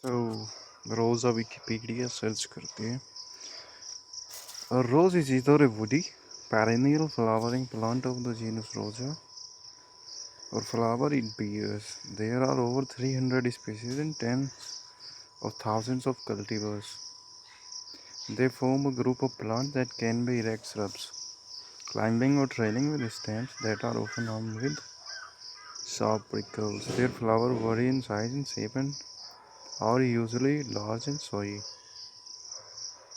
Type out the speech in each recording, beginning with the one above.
तो रोज़ा Wikipedia search करते हैं. A rose is either a woody, perennial flowering plant of the genus Rosa or flower in pairs. There are over 300 species and tens of thousands of cultivars. They form a group of plants that can be erect shrubs, climbing or trailing with stems that are often armed with sharp prickles. Their flowers vary in size and shape and are usually large and showy,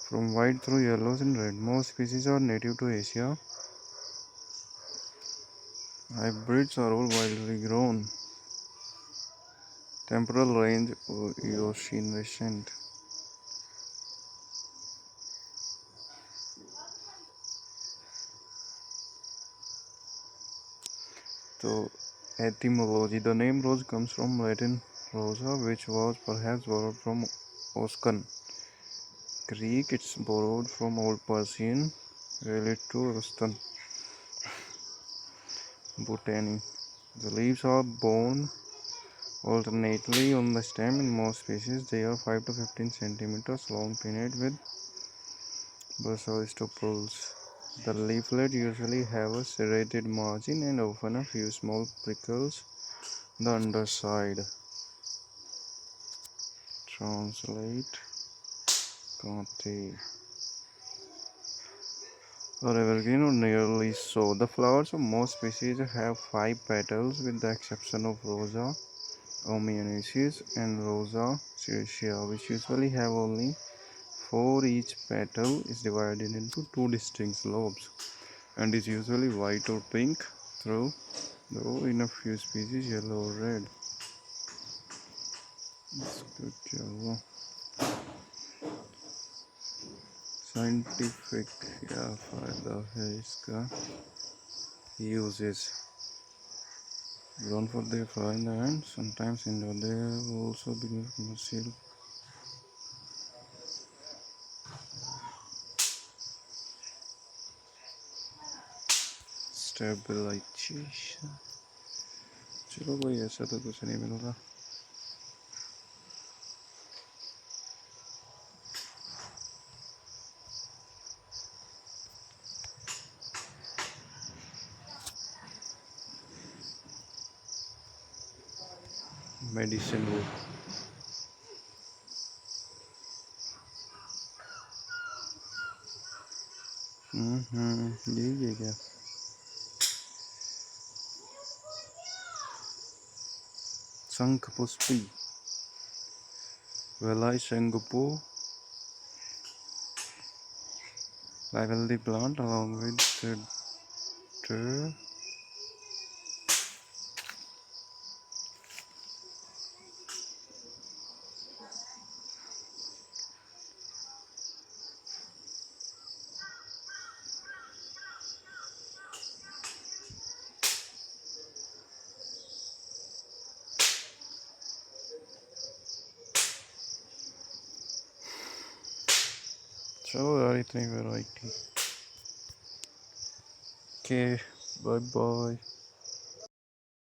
from white through yellows and red. Most species are native to Asia. Hybrids are all widely grown. Temporal range Eocene. So, etymology. The name rose comes from Latin rosa, which was perhaps borrowed from Oscan. Greek, it's borrowed from Old Persian, related to Rustan, botany. The leaves are borne alternately on the stem. In most species, they are 5 to 15 centimeters long, pinnate with basal stipules. The leaflet usually have a serrated margin and often a few small prickles on the underside. Translate Conte or evergreen or nearly so. The flowers of most species have 5 petals with the exception of Rosa homoenesis and Rosa serratia, which usually have only 4. Each petal is divided into 2 distinct lobes and is usually white or pink, though in a few species yellow or red. Scientific क्या फ़ायदा है इसका uses grown for their flower in the hand, sometimes indoor. They have also been commercial. Stabilization. चलो भाई ऐसा तो कुछ नहीं मिल रहा. मेडिसिन वो यही है क्या शंख Pushpi Velai Shangupo, lively plant along with the so everything variety. Okay, bye bye.